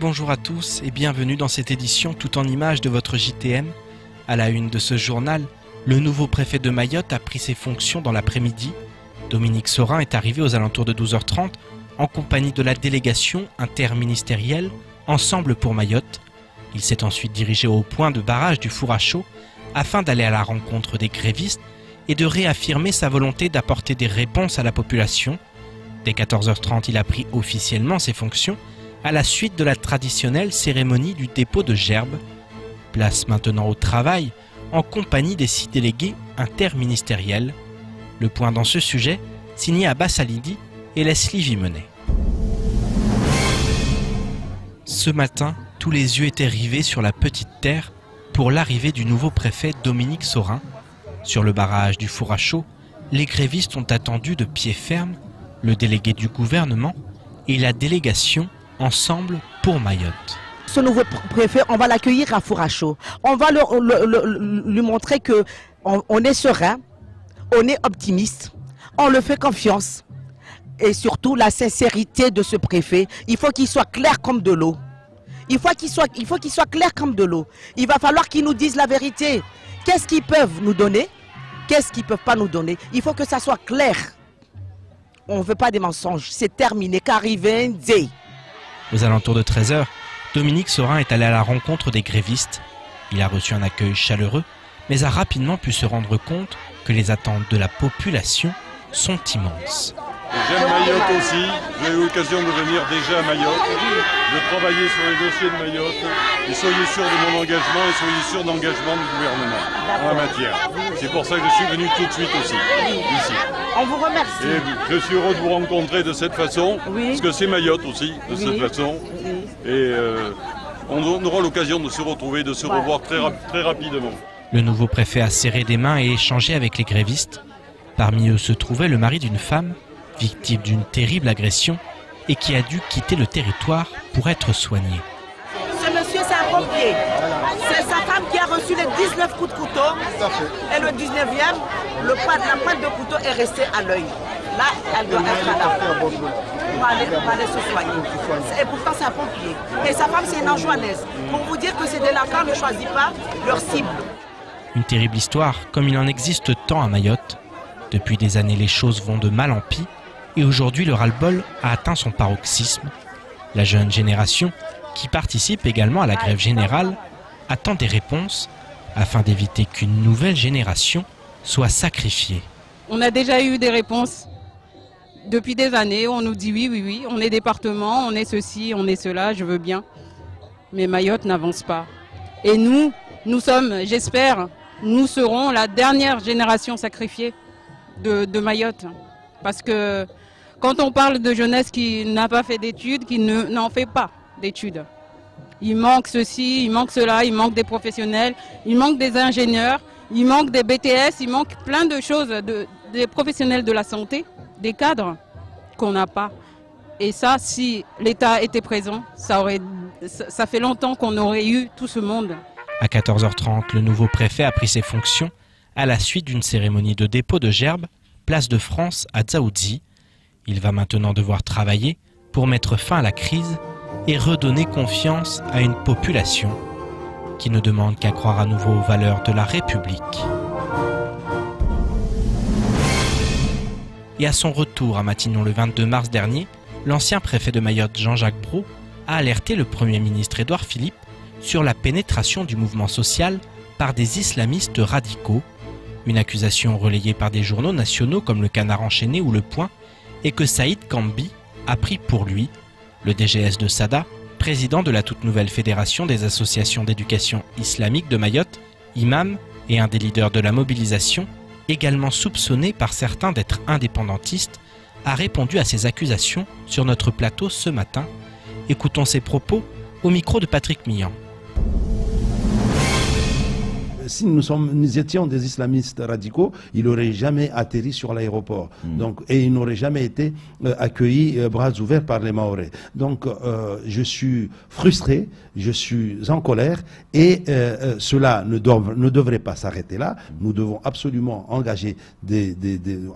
bonjour à tous et bienvenue dans cette édition tout en images de votre JTM. À la une de ce journal, le nouveau préfet de Mayotte a pris ses fonctions dans l'après-midi. Dominique Sorin est arrivé aux alentours de 12h30 en compagnie de la délégation interministérielle Ensemble pour Mayotte. Il s'est ensuite dirigé au point de barrage du four à chaud afin d'aller à la rencontre des grévistes et de réaffirmer sa volonté d'apporter des réponses à la population. Dès 14h30, il a pris officiellement ses fonctions à la suite de la traditionnelle cérémonie du dépôt de gerbes. Place maintenant au travail en compagnie des 6 délégués interministériels. Le point dans ce sujet, signé Abbas Alidi et Leslie Vimonet. Ce matin, tous les yeux étaient rivés sur la petite terre pour l'arrivée du nouveau préfet Dominique Sorin. Sur le barrage du four à chaud, les grévistes ont attendu de pied ferme le délégué du gouvernement et la délégation Ensemble pour Mayotte. Ce nouveau préfet, on va l'accueillir à four à chaud. On va lui montrer qu'on est serein, on est optimiste, on le fait confiance. Et surtout la sincérité de ce préfet, il faut qu'il soit clair comme de l'eau. Il faut qu'il soit clair comme de l'eau. Il va falloir qu'ils nous disent la vérité. Qu'est-ce qu'ils peuvent nous donner? Qu'est-ce qu'ils ne peuvent pas nous donner? Il faut que ça soit clair. On ne veut pas des mensonges. C'est terminé. Qu'arriver, Zé. Aux alentours de 13h, Dominique Sorin est allé à la rencontre des grévistes. Il a reçu un accueil chaleureux, mais a rapidement pu se rendre compte que les attentes de la population sont immenses. J'aime Mayotte aussi, j'ai eu l'occasion de venir déjà à Mayotte, de travailler sur les dossiers de Mayotte, et soyez sûrs de mon engagement et soyez sûrs de l'engagement du gouvernement en la matière. C'est pour ça que je suis venu tout de suite aussi, ici. On vous remercie. Et je suis heureux de vous rencontrer de cette façon, parce que c'est Mayotte aussi, de cette façon. Et on aura l'occasion de se retrouver, de se revoir très rapidement. Le nouveau préfet a serré des mains et échangé avec les grévistes. Parmi eux se trouvait le mari d'une femme, victime d'une terrible agression et qui a dû quitter le territoire pour être soigné. Ce monsieur, c'est un pompier. C'est sa femme qui a reçu les 19 coups de couteau. Et le 19e, la pointe de couteau est restée à l'œil. Là, elle doit être là pour aller se soigner. Et pourtant, c'est un pompier. Et sa femme, c'est une anjouanaise. Pour vous dire que ces délinquants ne choisissent pas leur cible. Une terrible histoire, comme il en existe tant à Mayotte. Depuis des années, les choses vont de mal en pis. Et aujourd'hui, le ras-le-bol a atteint son paroxysme. La jeune génération, qui participe également à la grève générale, attend des réponses afin d'éviter qu'une nouvelle génération soit sacrifiée. On a déjà eu des réponses depuis des années. On nous dit oui, on est département, on est ceci, on est cela, je veux bien. Mais Mayotte n'avance pas. Et nous sommes, j'espère, nous serons la dernière génération sacrifiée de Mayotte. Parce que quand on parle de jeunesse qui n'a pas fait d'études, qui n'en fait pas d'études, il manque ceci, il manque cela, il manque des professionnels, il manque des ingénieurs, il manque des BTS, il manque plein de choses, des professionnels de la santé, des cadres qu'on n'a pas. Et ça, si l'État était présent, ça fait longtemps qu'on aurait eu tout ce monde. À 14h30, le nouveau préfet a pris ses fonctions à la suite d'une cérémonie de dépôt de gerbes, place de France à Dzaoudzi. Il va maintenant devoir travailler pour mettre fin à la crise et redonner confiance à une population qui ne demande qu'à croire à nouveau aux valeurs de la République. Et à son retour à Matignon le 22 mars dernier, l'ancien préfet de Mayotte Jean-Jacques Brault a alerté le Premier ministre Édouard Philippe sur la pénétration du mouvement social par des islamistes radicaux. Une accusation relayée par des journaux nationaux comme le Canard enchaîné ou Le Point, et que Saïd Kambi a pris pour lui. Le DGS de Sada, président de la toute nouvelle Fédération des associations d'éducation islamique de Mayotte, imam et un des leaders de la mobilisation, également soupçonné par certains d'être indépendantiste, a répondu à ces accusations sur notre plateau ce matin. Écoutons ses propos au micro de Patrick Millan. Si nous étions des islamistes radicaux, il n'aurait jamais atterri sur l'aéroport. Et il n'aurait jamais été accueilli bras ouverts par les Mahorais. Donc je suis frustré, je suis en colère et cela ne devrait pas s'arrêter là. Nous devons absolument engager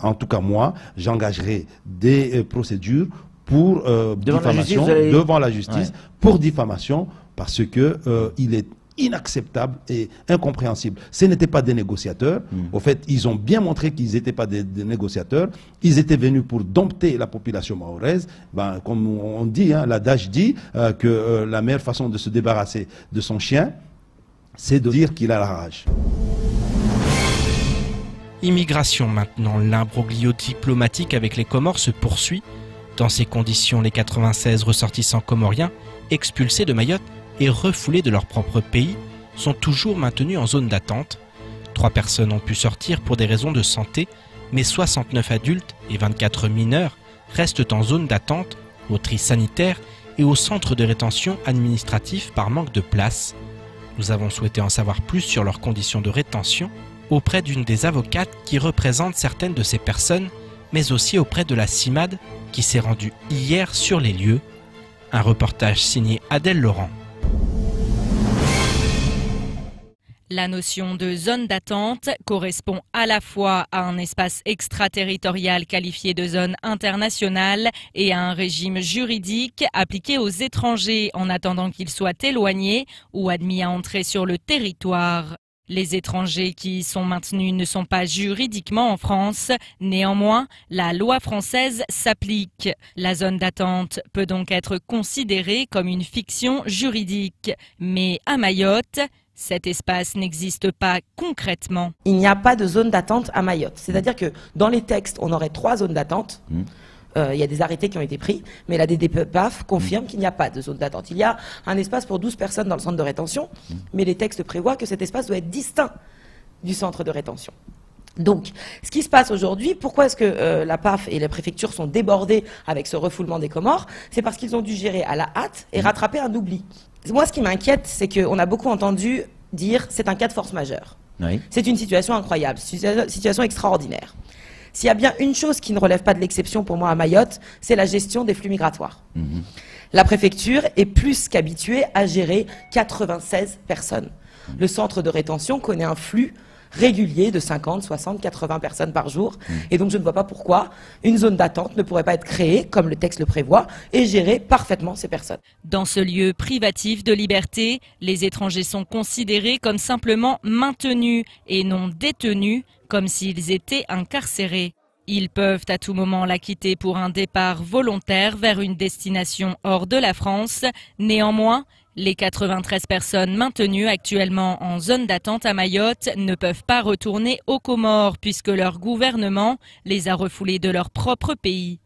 en tout cas moi, j'engagerai des procédures pour diffamation devant la justice pour diffamation parce que il est inacceptable et incompréhensible. Ce n'étaient pas des négociateurs. Au fait, ils ont bien montré qu'ils n'étaient pas des négociateurs. Ils étaient venus pour dompter la population mahoraise. Ben, comme on dit, hein, l'adage dit que la meilleure façon de se débarrasser de son chien, c'est de dire qu'il a la rage. Immigration maintenant. L'imbroglio diplomatique avec les Comores se poursuit. Dans ces conditions, les 96 ressortissants comoriens expulsés de Mayotte et refoulés de leur propre pays sont toujours maintenus en zone d'attente. 3 personnes ont pu sortir pour des raisons de santé, mais 69 adultes et 24 mineurs restent en zone d'attente, au tri sanitaire et au centre de rétention administratif par manque de place. Nous avons souhaité en savoir plus sur leurs conditions de rétention auprès d'une des avocates qui représente certaines de ces personnes, mais aussi auprès de la CIMAD qui s'est rendue hier sur les lieux. Un reportage signé Adèle Laurent. La notion de zone d'attente correspond à la fois à un espace extraterritorial qualifié de zone internationale et à un régime juridique appliqué aux étrangers en attendant qu'ils soient éloignés ou admis à entrer sur le territoire. Les étrangers qui y sont maintenus ne sont pas juridiquement en France. Néanmoins, la loi française s'applique. La zone d'attente peut donc être considérée comme une fiction juridique. Mais à Mayotte, cet espace n'existe pas concrètement. Il n'y a pas de zone d'attente à Mayotte. C'est-à-dire que dans les textes, on aurait 3 zones d'attente. Il y a des arrêtés qui ont été pris, mais la DDPAF confirme qu'il n'y a pas de zone d'attente. Il y a un espace pour 12 personnes dans le centre de rétention, mais les textes prévoient que cet espace doit être distinct du centre de rétention. Donc, ce qui se passe aujourd'hui, pourquoi est-ce que la PAF et les préfectures sont débordées avec ce refoulement des Comores? C'est parce qu'ils ont dû gérer à la hâte et rattraper un oubli. Moi, ce qui m'inquiète, c'est qu'on a beaucoup entendu dire c'est un cas de force majeure. Oui. C'est une situation incroyable, c'est une situation extraordinaire. S'il y a bien une chose qui ne relève pas de l'exception pour moi à Mayotte, c'est la gestion des flux migratoires. La préfecture est plus qu'habituée à gérer 96 personnes. Le centre de rétention connaît un flux régulier de 50, 60, 80 personnes par jour. Et donc je ne vois pas pourquoi une zone d'attente ne pourrait pas être créée, comme le texte le prévoit, et gérer parfaitement ces personnes. Dans ce lieu privatif de liberté, les étrangers sont considérés comme simplement maintenus et non détenus, comme s'ils étaient incarcérés. Ils peuvent à tout moment la quitter pour un départ volontaire vers une destination hors de la France. Néanmoins, les 93 personnes maintenues actuellement en zone d'attente à Mayotte ne peuvent pas retourner aux Comores puisque leur gouvernement les a refoulés de leur propre pays.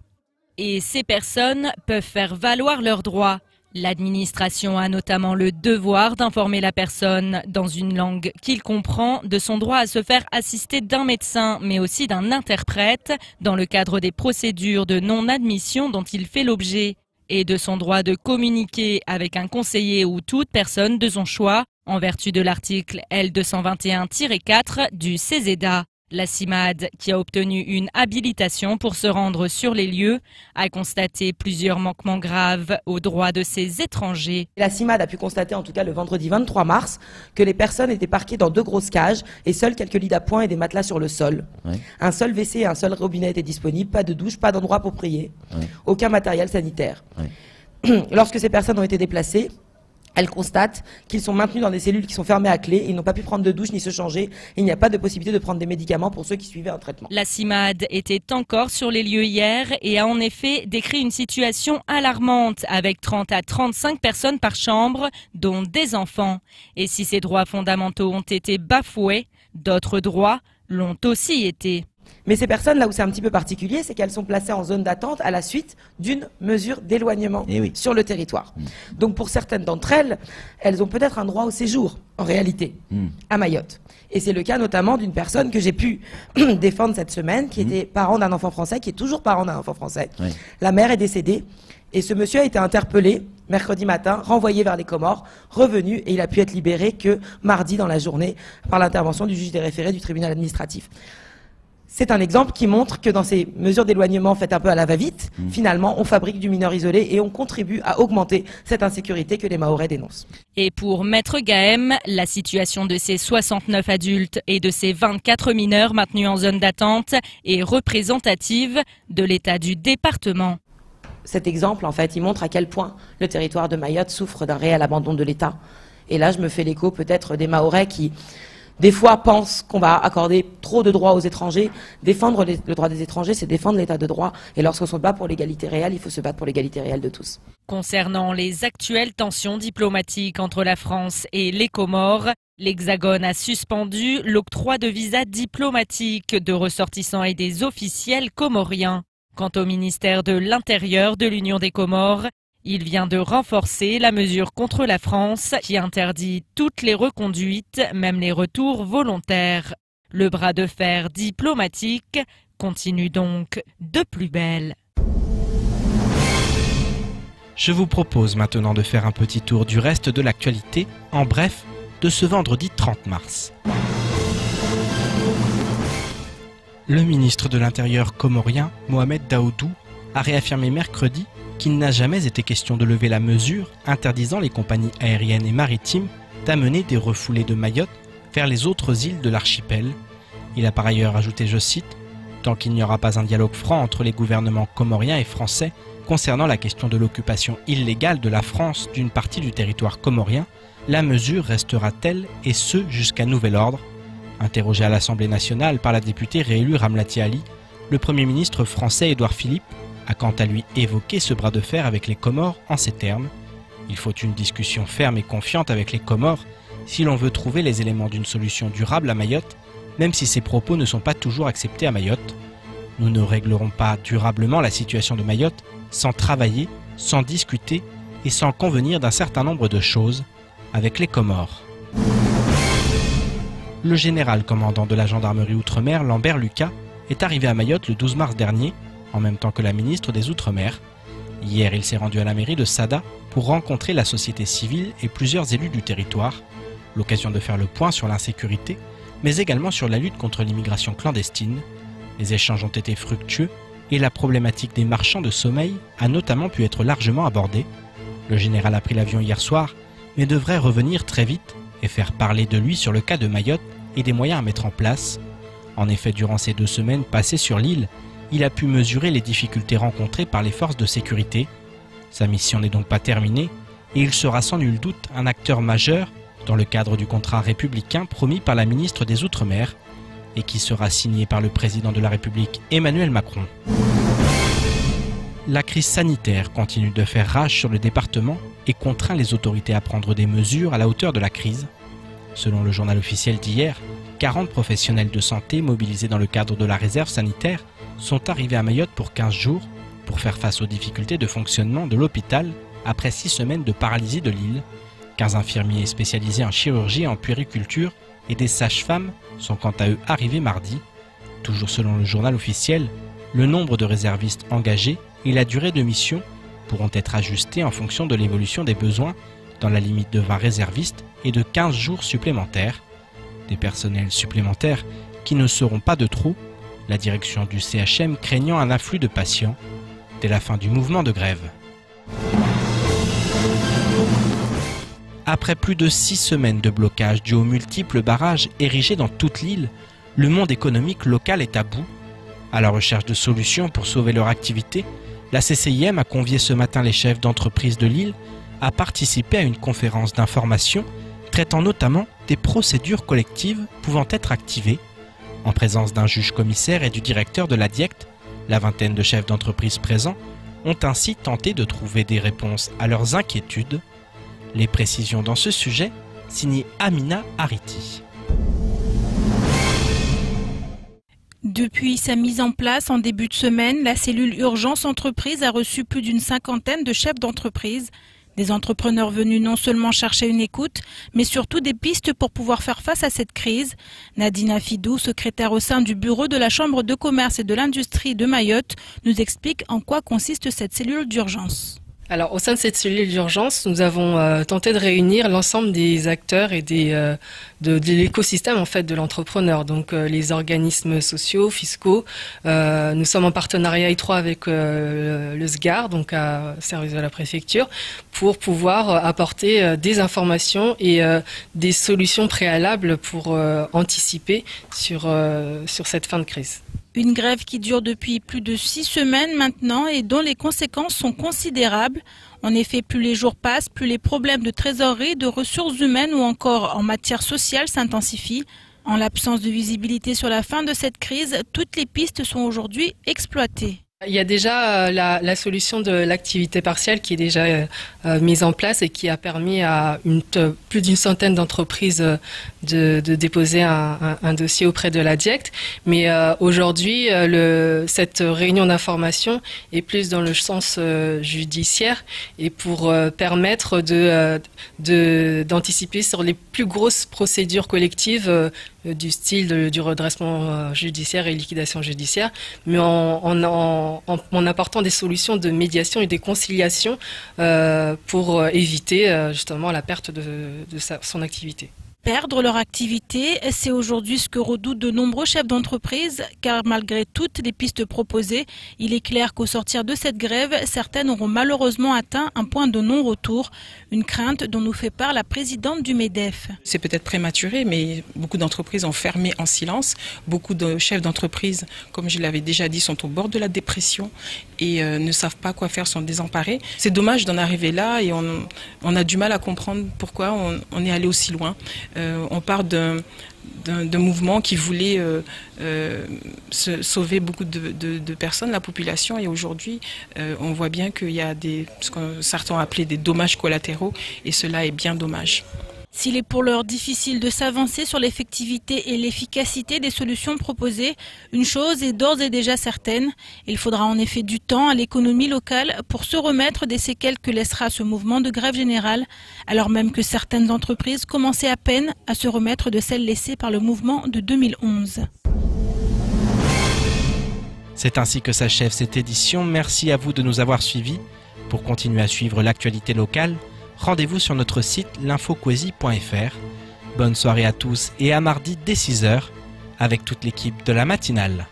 Et ces personnes peuvent faire valoir leurs droits. L'administration a notamment le devoir d'informer la personne dans une langue qu'il comprend de son droit à se faire assister d'un médecin mais aussi d'un interprète dans le cadre des procédures de non-admission dont il fait l'objet et de son droit de communiquer avec un conseiller ou toute personne de son choix en vertu de l'article L221-4 du CESEDA. La CIMAD, qui a obtenu une habilitation pour se rendre sur les lieux, a constaté plusieurs manquements graves aux droits de ces étrangers. La CIMAD a pu constater, en tout cas le vendredi 23 mars, que les personnes étaient parquées dans 2 grosses cages et seuls quelques lits d'appoint et des matelas sur le sol. Oui. Un seul WC et un seul robinet étaient disponibles, pas de douche, pas d'endroit pour prier, aucun matériel sanitaire. Lorsque ces personnes ont été déplacées, elles constatent qu'ils sont maintenus dans des cellules qui sont fermées à clé, ils n'ont pas pu prendre de douche ni se changer, il n'y a pas de possibilité de prendre des médicaments pour ceux qui suivaient un traitement. La CIMAD était encore sur les lieux hier et a en effet décrit une situation alarmante avec 30 à 35 personnes par chambre, dont des enfants. Et si ces droits fondamentaux ont été bafoués, d'autres droits l'ont aussi été. Mais ces personnes, là où c'est un petit peu particulier, c'est qu'elles sont placées en zone d'attente à la suite d'une mesure d'éloignement sur le territoire. Donc pour certaines d'entre elles, elles ont peut-être un droit au séjour, en réalité, à Mayotte. Et c'est le cas notamment d'une personne que j'ai pu défendre cette semaine, qui était parent d'un enfant français, qui est toujours parent d'un enfant français. La mère est décédée, et ce monsieur a été interpellé mercredi matin, renvoyé vers les Comores, revenu, et il a pu être libéré que mardi dans la journée par l'intervention du juge des référés du tribunal administratif. C'est un exemple qui montre que dans ces mesures d'éloignement faites un peu à la va-vite, finalement, on fabrique du mineur isolé et on contribue à augmenter cette insécurité que les Mahorais dénoncent. Et pour Maître Gahem, la situation de ces 69 adultes et de ces 24 mineurs maintenus en zone d'attente est représentative de l'état du département. cet exemple, en fait, il montre à quel point le territoire de Mayotte souffre d'un réel abandon de l'État. Et là, je me fais l'écho peut-être des Mahorais qui, des fois, pensent qu'on va accorder trop de droits aux étrangers. Défendre le droit des étrangers, c'est défendre l'État de droit. Et lorsqu'on se bat pour l'égalité réelle, il faut se battre pour l'égalité réelle de tous. Concernant les actuelles tensions diplomatiques entre la France et les Comores, l'Hexagone a suspendu l'octroi de visas diplomatiques de ressortissants et des officiels comoriens. Quant au ministère de l'Intérieur de l'Union des Comores, il vient de renforcer la mesure contre la France qui interdit toutes les reconduites, même les retours volontaires. Le bras de fer diplomatique continue donc de plus belle. Je vous propose maintenant de faire un petit tour du reste de l'actualité, en bref, de ce vendredi 30 mars. Le ministre de l'Intérieur comorien, Mohamed Daoudou, a réaffirmé mercredi qu'il n'a jamais été question de lever la mesure interdisant les compagnies aériennes et maritimes d'amener des refoulés de Mayotte vers les autres îles de l'archipel. Il a par ailleurs ajouté, je cite, « Tant qu'il n'y aura pas un dialogue franc entre les gouvernements comoriens et français concernant la question de l'occupation illégale de la France d'une partie du territoire comorien, la mesure restera telle et ce jusqu'à nouvel ordre. » Interrogé à l'Assemblée nationale par la députée réélue Ramlati Ali, le Premier ministre français Édouard Philippe a quant à lui évoqué ce bras de fer avec les Comores en ces termes. « Il faut une discussion ferme et confiante avec les Comores si l'on veut trouver les éléments d'une solution durable à Mayotte, même si ces propos ne sont pas toujours acceptés à Mayotte. Nous ne réglerons pas durablement la situation de Mayotte sans travailler, sans discuter et sans convenir d'un certain nombre de choses avec les Comores. » Le général commandant de la gendarmerie Outre-mer, Lambert Lucas, est arrivé à Mayotte le 12 mars dernier, en même temps que la ministre des Outre-mer. Hier, il s'est rendu à la mairie de Sada pour rencontrer la société civile et plusieurs élus du territoire, l'occasion de faire le point sur l'insécurité, mais également sur la lutte contre l'immigration clandestine. Les échanges ont été fructueux et la problématique des marchands de sommeil a notamment pu être largement abordée. Le général a pris l'avion hier soir, mais devrait revenir très vite et faire parler de lui sur le cas de Mayotte et des moyens à mettre en place. En effet, durant ces 2 semaines passées sur l'île, il a pu mesurer les difficultés rencontrées par les forces de sécurité. Sa mission n'est donc pas terminée et il sera sans nul doute un acteur majeur dans le cadre du contrat républicain promis par la ministre des Outre-mer et qui sera signé par le président de la République Emmanuel Macron. La crise sanitaire continue de faire rage sur le département et contraint les autorités à prendre des mesures à la hauteur de la crise. Selon le journal officiel d'hier, 40 professionnels de santé mobilisés dans le cadre de la réserve sanitaire sont arrivés à Mayotte pour 15 jours pour faire face aux difficultés de fonctionnement de l'hôpital après 6 semaines de paralysie de l'île. 15 infirmiers spécialisés en chirurgie et en puériculture et des sages-femmes sont quant à eux arrivés mardi. Toujours selon le journal officiel, le nombre de réservistes engagés et la durée de mission pourront être ajustés en fonction de l'évolution des besoins dans la limite de 20 réservistes et de 15 jours supplémentaires. Des personnels supplémentaires qui ne seront pas de trop, la direction du CHM craignant un afflux de patients dès la fin du mouvement de grève. Après plus de 6 semaines de blocage dû aux multiples barrages érigés dans toute l'île, le monde économique local est à bout. À la recherche de solutions pour sauver leur activité, la CCIM a convié ce matin les chefs d'entreprise de l'île à participer à une conférence d'information traitant notamment des procédures collectives pouvant être activées. En présence d'un juge commissaire et du directeur de la DIECT, la vingtaine de chefs d'entreprise présents ont ainsi tenté de trouver des réponses à leurs inquiétudes. Les précisions dans ce sujet, signé Amina Ariti. Depuis sa mise en place en début de semaine, la cellule Urgence Entreprise a reçu plus d'une 50aine de chefs d'entreprise. Des entrepreneurs venus non seulement chercher une écoute, mais surtout des pistes pour pouvoir faire face à cette crise. Nadine Afidou, secrétaire au sein du bureau de la Chambre de commerce et de l'industrie de Mayotte, nous explique en quoi consiste cette cellule d'urgence. Alors, au sein de cette cellule d'urgence, nous avons tenté de réunir l'ensemble des acteurs et de l'écosystème en fait de l'entrepreneur, donc les organismes sociaux, fiscaux. Nous sommes en partenariat étroit avec le SGAR, donc à service de la préfecture, pour pouvoir apporter des informations et des solutions préalables pour anticiper sur cette fin de crise. Une grève qui dure depuis plus de 6 semaines maintenant et dont les conséquences sont considérables. En effet, plus les jours passent, plus les problèmes de trésorerie, de ressources humaines ou encore en matière sociale s'intensifient. En l'absence de visibilité sur la fin de cette crise, toutes les pistes sont aujourd'hui exploitées. Il y a déjà la solution de l'activité partielle qui est déjà mise en place et qui a permis à plus d'une centaine d'entreprises de déposer un dossier auprès de la DIECT. Mais aujourd'hui, cette réunion d'information est plus dans le sens judiciaire et pour permettre d'anticiper sur les plus grosses procédures collectives du style du redressement judiciaire et liquidation judiciaire, mais en apportant des solutions de médiation et des conciliations pour éviter justement la perte de son activité. Perdre leur activité, c'est aujourd'hui ce que redoutent de nombreux chefs d'entreprise, car malgré toutes les pistes proposées, il est clair qu'au sortir de cette grève, certaines auront malheureusement atteint un point de non-retour, une crainte dont nous fait part la présidente du MEDEF. C'est peut-être prématuré, mais beaucoup d'entreprises ont fermé en silence. Beaucoup de chefs d'entreprise, comme je l'avais déjà dit, sont au bord de la dépression et ne savent pas quoi faire, sont désemparés. C'est dommage d'en arriver là et on a du mal à comprendre pourquoi on est allé aussi loin. On part d'un mouvement qui voulait sauver beaucoup de personnes, la population, et aujourd'hui on voit bien qu'il y a ce que certains ont appelé des dommages collatéraux, et cela est bien dommage. S'il est pour l'heure difficile de s'avancer sur l'effectivité et l'efficacité des solutions proposées, une chose est d'ores et déjà certaine. Il faudra en effet du temps à l'économie locale pour se remettre des séquelles que laissera ce mouvement de grève générale, alors même que certaines entreprises commençaient à peine à se remettre de celles laissées par le mouvement de 2011. C'est ainsi que s'achève cette édition. Merci à vous de nous avoir suivis. Pour continuer à suivre l'actualité locale, rendez-vous sur notre site l'infoquesi.fr. Bonne soirée à tous et à mardi dès 6h avec toute l'équipe de la matinale.